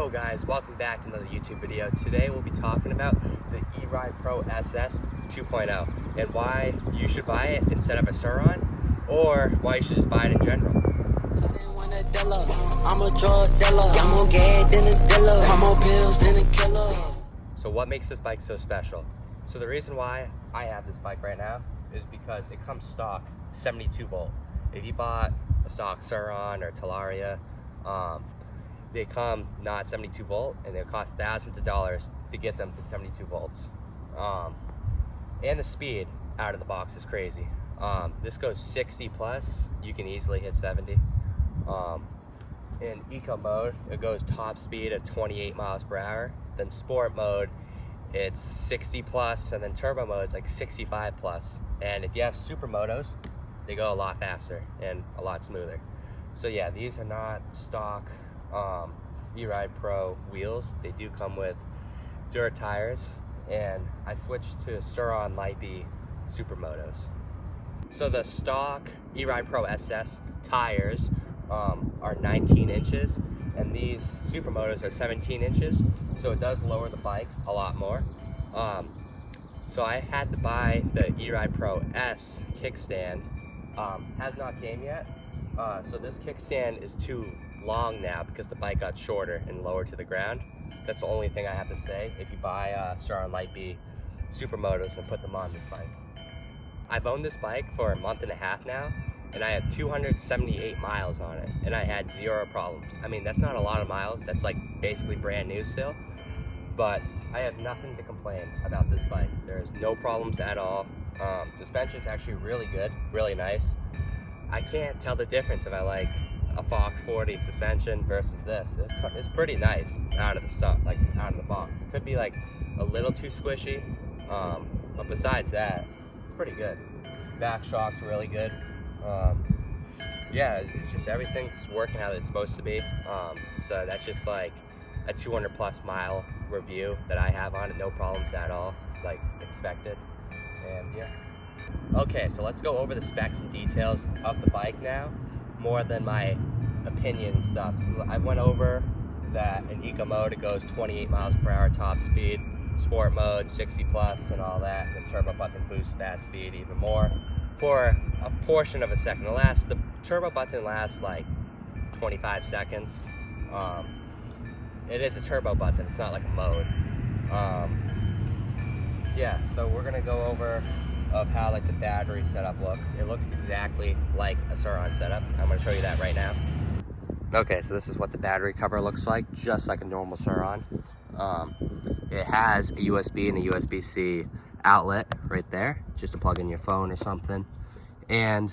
Yo guys, welcome back to another YouTube video. Today we'll be talking about the Eride Pro SS 2.0 and why you should buy it instead of a Sur-Ron, or why you should just buy it in general. I'm a drug dealer. I'm more gay than a dealer. I'm more pills than a killer. So what makes this bike so special? So the reason why I have this bike right now is because it comes stock 72 volt. If you bought a stock Sur-Ron or Talaria, they come not 72 volt, and they cost thousands of dollars to get them to 72 volts. And the speed out of the box is crazy. This goes 60 plus, you can easily hit 70. In eco mode, it goes top speed at 28 miles per hour. Then sport mode, it's 60 plus, and then turbo mode is like 65 plus. And if you have supermotos, they go a lot faster and a lot smoother. So yeah, these are not stock Eride Pro wheels. They do come with dirt tires, and I switched to Sur-Ron Light B supermotos. So the stock Eride Pro SS tires are 19 inches, and these supermotos are 17 inches, so it does lower the bike a lot more. So I had to buy the Eride Pro S kickstand. Has not came yet. So this kickstand is too long now because the bike got shorter and lower to the ground. That's the only thing I have to say if you buy Sur-Ron Light B supermotos and put them on this bike. I've owned this bike for a month and a half now, and I have 278 miles on it, and I had 0 problems. I mean, that's not a lot of miles. That's like basically brand new still, but I have nothing to complain about this bike. There's no problems at all. Suspension's actually really good, really nice. I can't tell the difference if I like a Fox 40 suspension versus this. It's pretty nice out of the stuff, like out of the box. It could be like a little too squishy, but besides that, it's pretty good. Back shock's really good. Yeah, it's just everything's working how it's supposed to be. So that's just like a 200 plus mile review that I have on it. No problems at all, like expected. And yeah. Okay, so let's go over the specs and details of the bike now, more than my opinion and stuff. So I went over that in eco mode it goes 28 miles per hour top speed, sport mode 60 plus and all that, and the turbo button boosts that speed even more for a portion of a second. The turbo button lasts like 25 seconds. It is a turbo button, it's not like a mode. Yeah, so we're gonna go over of how like the battery setup looks. It looks exactly like a Sur-Ron setup. I'm gonna show you that right now. Okay, so this is what the battery cover looks like, just like a normal Sur-Ron. It has a USB and a USB-C outlet right there, just to plug in your phone or something. And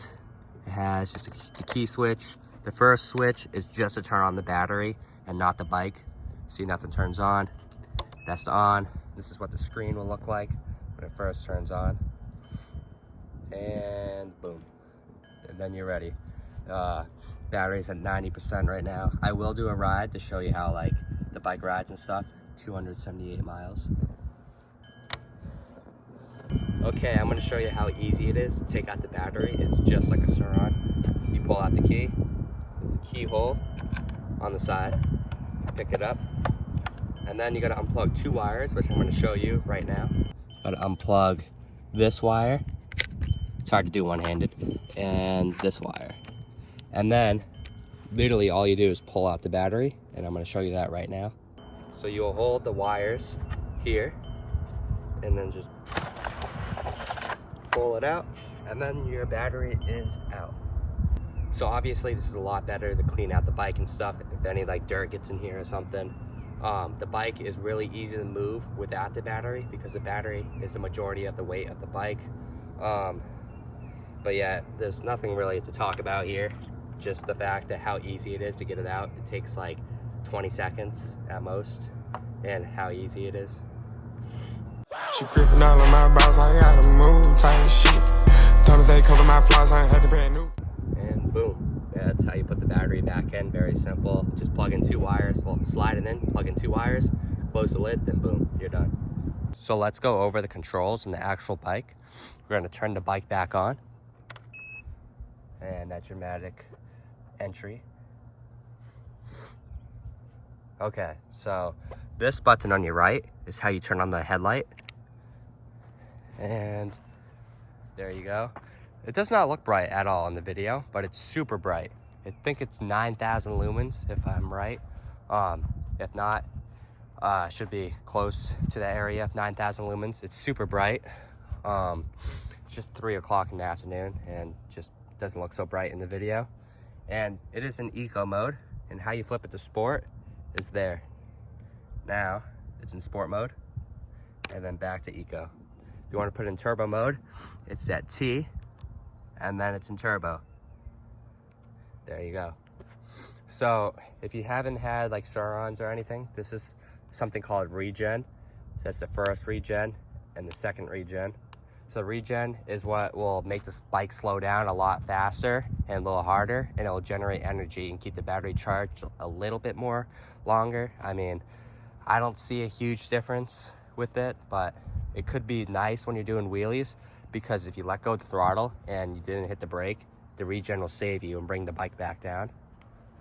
it has just the key switch. The first switch is just to turn on the battery and not the bike. See, nothing turns on. That's the on. This is what the screen will look like when it first turns on. And boom, and then you're ready. Battery's at 90% right now. I will do a ride to show you how like the bike rides and stuff. 278 miles. Okay, I'm gonna show you how easy it is to take out the battery. It's just like a Sur-Ron. You pull out the key. There's a keyhole on the side. Pick it up, and then you gotta unplug 2 wires, which I'm gonna show you right now. Gotta unplug this wire. It's hard to do one-handed, and this wire. And then literally all you do is pull out the battery, and I'm going to show you that right now. So you'll hold the wires here and then just pull it out, and then your battery is out. So obviously this is a lot better to clean out the bike and stuff if any like dirt gets in here or something. The bike is really easy to move without the battery because the battery is the majority of the weight of the bike. But yeah, there's nothing really to talk about here. Just the fact that how easy it is to get it out. It takes like 20 seconds at most, and how easy it is. She gripping all of my balls, I gotta move, tight shit. Thomas, they cover my flaws, I ain't had to brand new. And boom, yeah, that's how you put the battery back in. Very simple. Just plug in 2 wires, well, slide it in, plug in 2 wires, close the lid, then boom, you're done. So let's go over the controls in the actual bike. We're gonna turn the bike back on. And that dramatic entry. Okay, so this button on your right is how you turn on the headlight. And there you go. It does not look bright at all in the video, but it's super bright. I think it's 9,000 lumens if I'm right. If not, should be close to that area, 9,000 lumens. It's super bright. It's just 3 o'clock in the afternoon and just doesn't look so bright in the video. And it is in eco mode, and how you flip it to sport is there. Now it's in sport mode and then back to eco. If you want to put it in turbo mode, it's at T and then it's in turbo. There you go. So if you haven't had like Surons or anything, this is something called regen. So that's the first regen and the second regen. So regen is what will make this bike slow down a lot faster and a little harder, and it will generate energy and keep the battery charged a little bit more longer. I mean, I don't see a huge difference with it, but it could be nice when you're doing wheelies, because if you let go of the throttle and you didn't hit the brake, the regen will save you and bring the bike back down.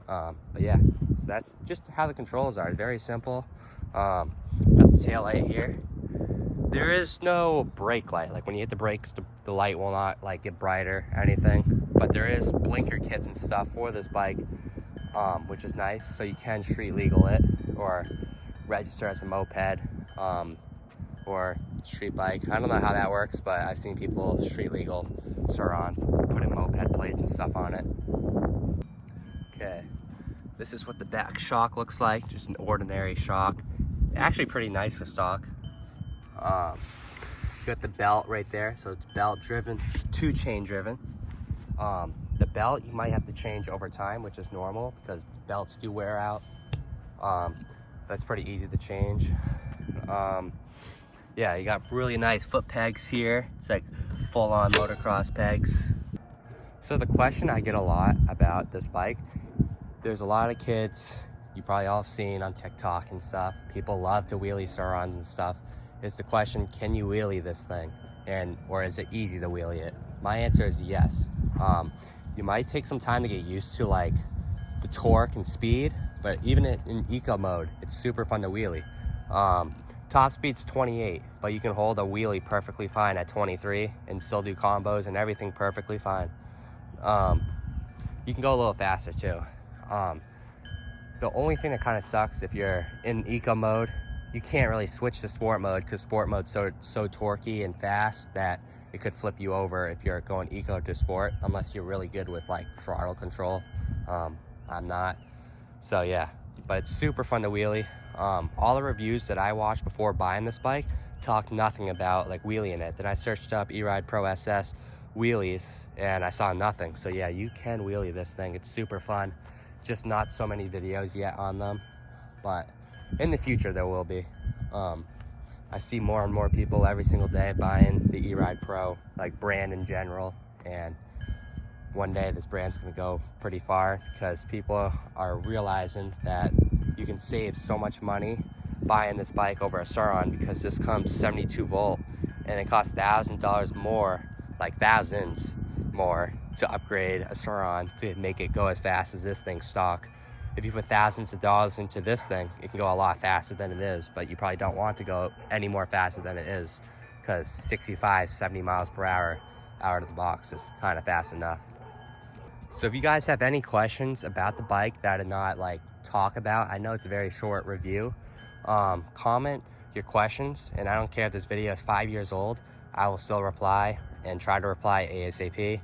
But yeah, so that's just how the controls are. Very simple. Got the tail light here. There is no brake light. Like when you hit the brakes, the light will not like get brighter or anything. But there is blinker kits and stuff for this bike, which is nice. So you can street legal it or register as a moped or street bike. I don't know how that works, but I've seen people street legal Surons, put in moped plates and stuff on it. Okay, this is what the back shock looks like, just an ordinary shock. Actually pretty nice for stock. You got the belt right there, so it's belt driven to chain driven. The belt you might have to change over time, which is normal because belts do wear out. That's pretty easy to change. Yeah, you got really nice foot pegs here. It's like full-on motocross pegs. So the question I get a lot about this bike, there's a lot of kids, you probably all seen on TikTok and stuff, people love to wheelie Surons and stuff. Is the question, can you wheelie this thing? Or is it easy to wheelie it? My answer is yes. You might take some time to get used to like the torque and speed, but even in eco mode, it's super fun to wheelie. Top speed's 28, but you can hold a wheelie perfectly fine at 23 and still do combos and everything perfectly fine. You can go a little faster too. The only thing that kind of sucks if you're in eco mode, you can't really switch to sport mode because sport mode's so torquey and fast that it could flip you over if you're going eco to sport, unless you're really good with like throttle control. I'm not. So yeah, but it's super fun to wheelie. All the reviews that I watched before buying this bike talked nothing about like wheeling it. Then I searched up Eride Pro SS wheelies and I saw nothing. So yeah, you can wheelie this thing. It's super fun. Just not so many videos yet on them, but in the future there will be. I see more and more people every single day buying the Eride Pro, like brand in general, and one day this brand's gonna go pretty far because people are realizing that you can save so much money buying this bike over a Suron, because this comes 72 volt and it costs $1,000 more, like thousands more, to upgrade a Suron to make it go as fast as this thing stock. If you put thousands of dollars into this thing, it can go a lot faster than it is, but you probably don't want to go any more faster than it is, because 65, 70 miles per hour out of the box is kind of fast enough. So if you guys have any questions about the bike that I did not like talk about, I know it's a very short review, comment your questions, and I don't care if this video is 5 years old, I will still reply and try to reply ASAP.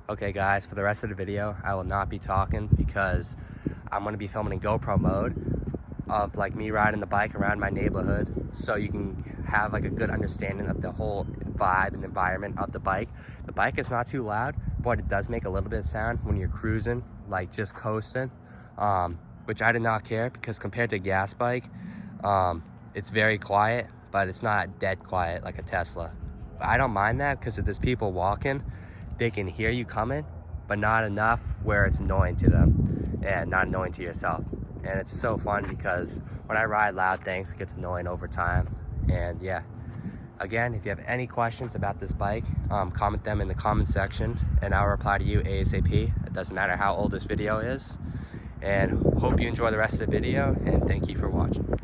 Okay guys, for the rest of the video, I will not be talking because I'm going to be filming in GoPro mode of like me riding the bike around my neighborhood, so you can have like a good understanding of the whole vibe and environment of the bike. The bike is not too loud, but it does make a little bit of sound when you're cruising, like just coasting, which I did not care, because compared to a gas bike, it's very quiet, but it's not dead quiet like a Tesla. I don't mind that, because if there's people walking, they can hear you coming, but not enough where it's annoying to them and not annoying to yourself. And it's so fun because when I ride loud things, it gets annoying over time. And yeah, again, if you have any questions about this bike, comment them in the comment section and I'll reply to you ASAP. It doesn't matter how old this video is. and hope you enjoy the rest of the video, and thank you for watching.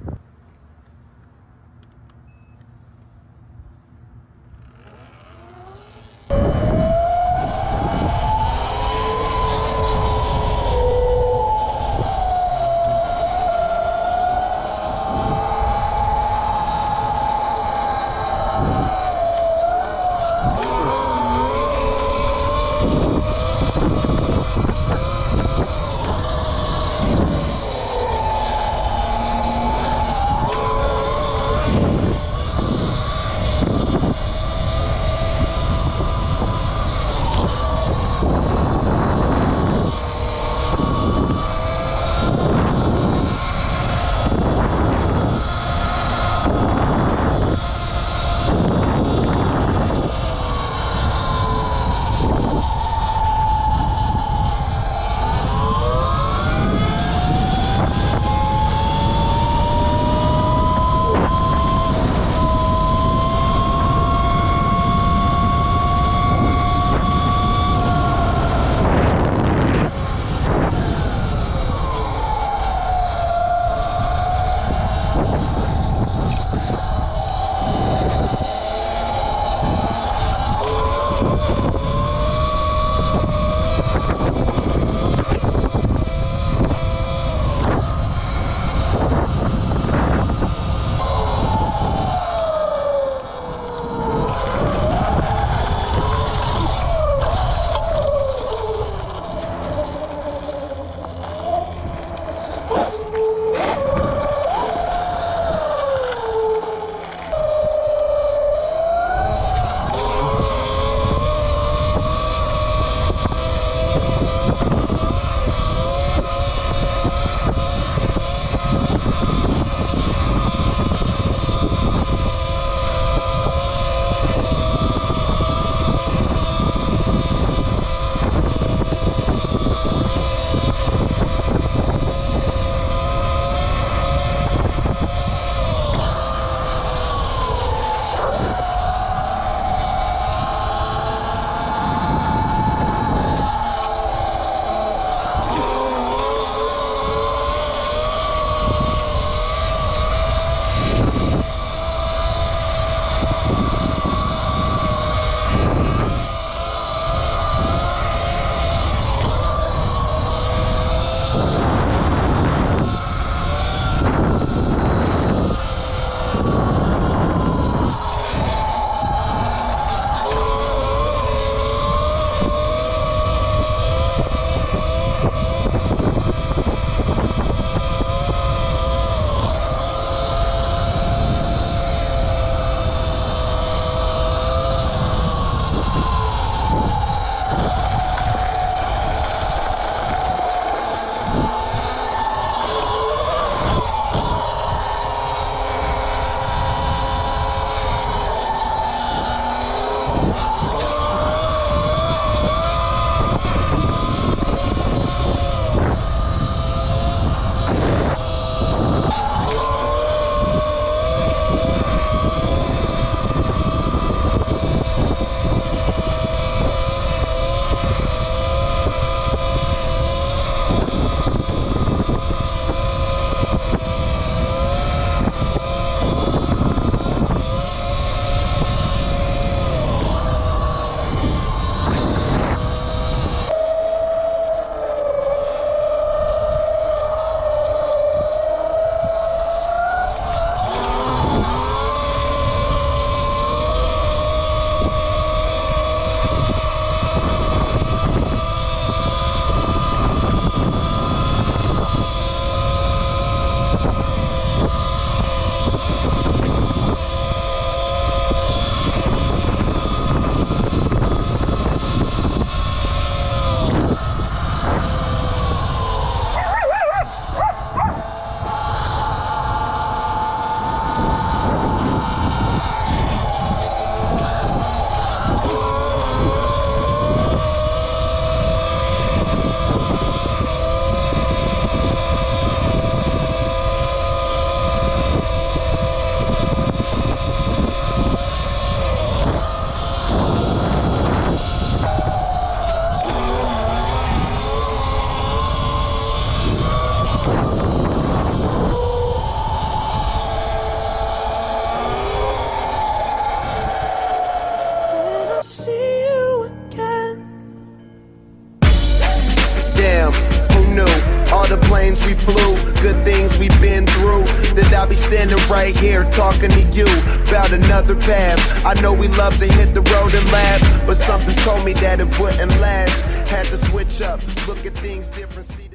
planes we flew, good things we've been through, that I'll be standing right here talking to you about another path. I know we love to hit the road and laugh, but something told me that it wouldn't last. Had to switch up, look at things different.